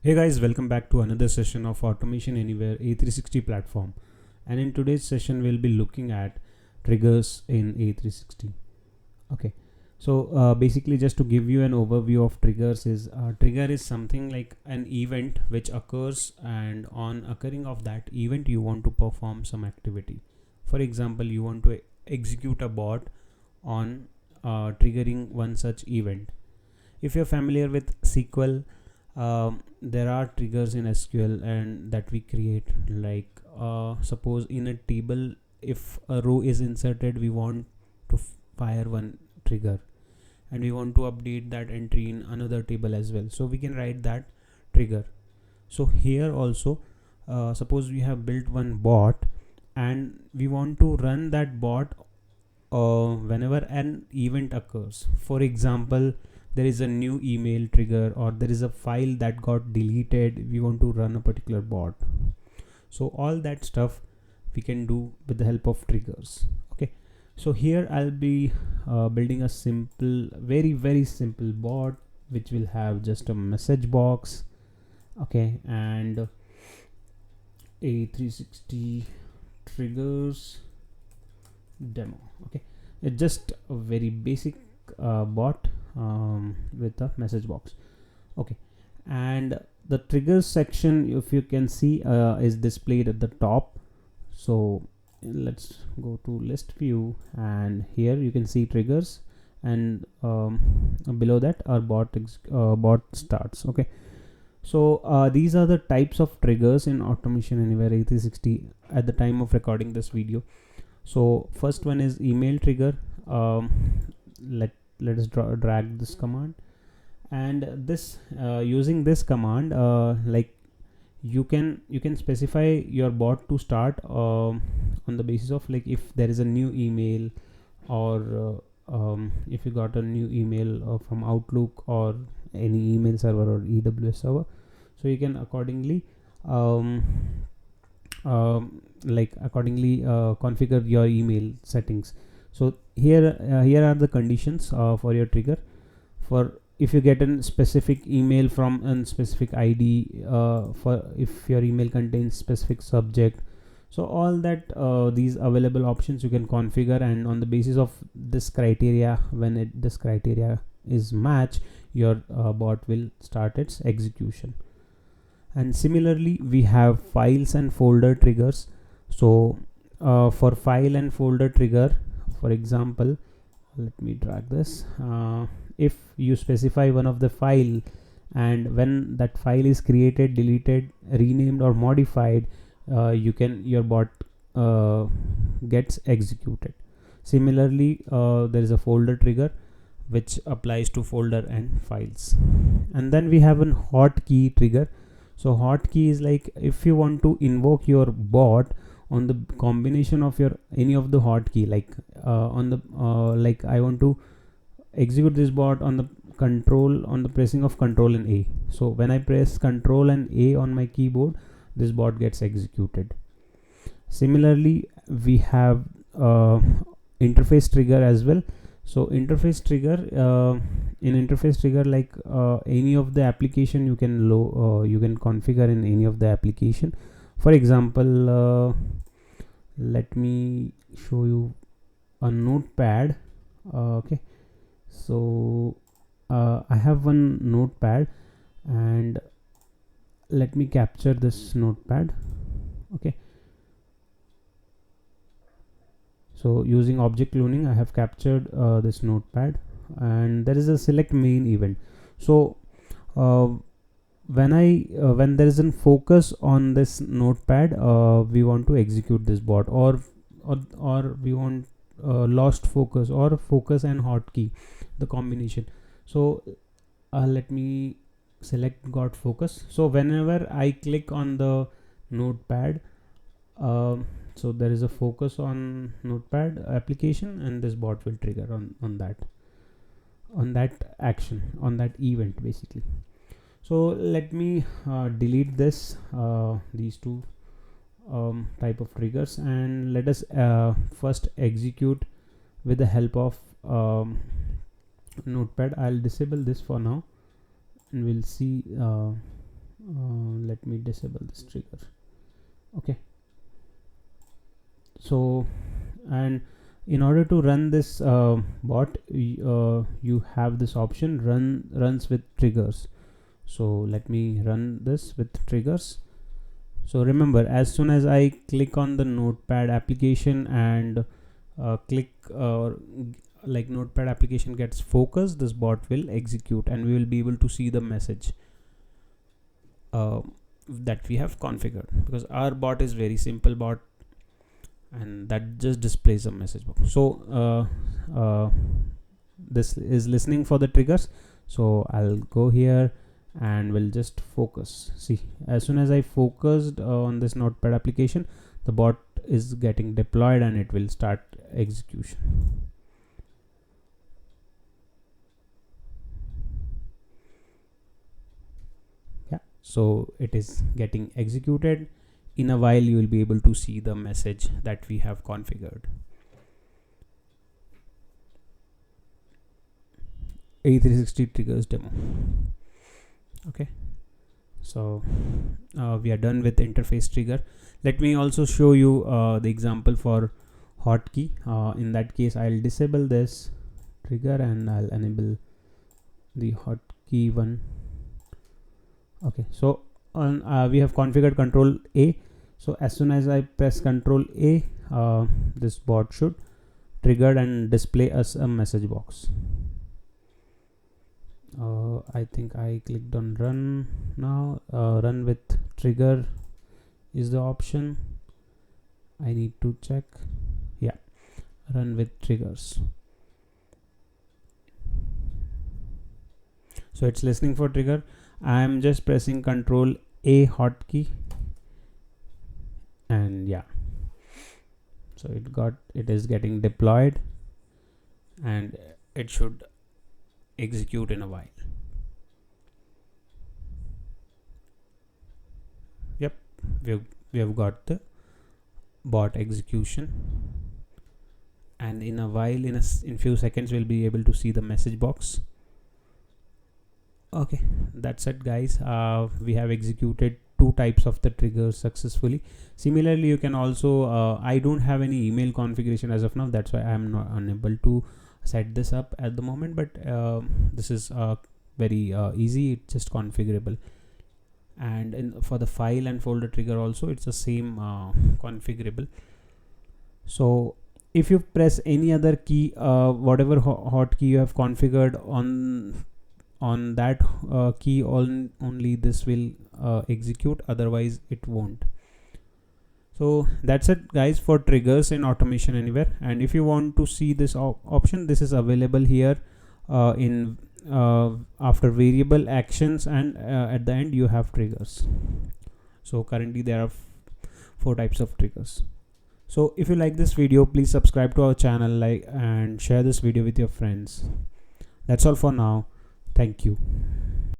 Hey guys, welcome back to another session of Automation Anywhere A360 platform. And in today's session, we'll be looking at triggers in A360. Okay, so basically, just to give you an overview of triggers, is trigger is something like an event which occurs, and on occurring of that event, you want to perform some activity. For example, you want to execute a bot on triggering one such event. If you're familiar with SQL, there are triggers in SQL and that we create, like suppose in a table, if a row is inserted, we want to fire one trigger, and we want to update that entry in another table as well, so we can write that trigger. So here also, suppose we have built one bot and we want to run that bot whenever an event occurs. For example, there is a new email trigger, or there is a file that got deleted, we want to run a particular bot. So all that stuff we can do with the help of triggers. Okay, so here I'll be building a simple, very simple bot which will have just a message box, okay, and A360 triggers demo. Okay, it's just a very basic bot with a message box. Okay, and the triggers section, if you can see, is displayed at the top. So let's go to list view, and here you can see triggers, and below that our bot starts. Okay, so these are the types of triggers in Automation Anywhere A360 at the time of recording this video. So first one is email trigger. Let us drag this command, and this using this command, like you can specify your bot to start on the basis of, like, if there is a new email, or if you got a new email from Outlook or any email server or AWS server, so you can accordingly configure your email settings. So here are the conditions for your trigger. For if you get a specific email from a specific ID, for if your email contains specific subject, so all that these available options you can configure, and on the basis of this criteria, when this criteria is matched, your bot will start its execution. And similarly, we have files and folder triggers. So for file and folder trigger, for example, let me drag this. If you specify one of the file, and when that file is created, deleted, renamed, or modified, your bot gets executed. Similarly, there is a folder trigger which applies to folder and files. And then we have an hotkey trigger. So hotkey is like, if you want to invoke your bot on the combination of your any of the hotkey, like like I want to execute this bot on the pressing of Control and A. So when I press Control and A on my keyboard, this bot gets executed. Similarly, we have interface trigger as well. So interface trigger, in interface trigger, like any of the application you can configure in any of the application. For example, let me show you a notepad. Okay, so I have one notepad, and let me capture this notepad. Okay, so using object cloning, I have captured this notepad, and there is a select main event. So when there is a focus on this notepad, we want to execute this bot, or we want lost focus, or focus and hotkey, the combination. So let me select got focus. So whenever I click on the notepad, so there is a focus on notepad application, and this bot will trigger on that action, on that event basically. So let me delete these two type of triggers, and let us first execute with the help of notepad. I'll disable this for now, and we'll see let me disable this trigger. Okay, so, and in order to run this bot, you have this option runs with triggers. So let me run this with triggers. So remember, as soon as I click on the Notepad application and click like Notepad application gets focused, this bot will execute and we will be able to see the message that we have configured, because our bot is very simple bot and that just displays a message box. So this is listening for the triggers. So I'll go here and we'll just focus. See, as soon as I focused on this Notepad application, the bot is getting deployed and it will start execution. Yeah, so it is getting executed. In a while you will be able to see the message that we have configured. A360 triggers demo. Okay, so we are done with interface trigger. Let me also show you the example for hotkey. In that case, I'll disable this trigger and I'll enable the hotkey one. Okay, so on we have configured Control A. So as soon as I press Control A, this bot should trigger and display us a message box. I think I clicked on run now. Run with trigger is the option. I need to check. Yeah, run with triggers. So it's listening for trigger. I am just pressing Control A hotkey, and yeah, so it is getting deployed and it should execute in a while. Yep, we have got the bot execution, and in a while, in few seconds, we'll be able to see the message box. Okay, that's it guys. We have executed 2 types of the triggers successfully. Similarly, you can also I don't have any email configuration as of now, that's why I'm not unable to set this up at the moment, but this is very easy. It's just configurable, and for the file and folder trigger also it's the same configurable. So if you press any other key, whatever hotkey you have configured on that key, only this will execute, otherwise it won't. So that's it guys for triggers in Automation Anywhere. And if you want to see this option, this is available here in after variable actions, and at the end you have triggers. So currently there are 4 types of triggers. So if you like this video, please subscribe to our channel, like and share this video with your friends. That's all for now. Thank you.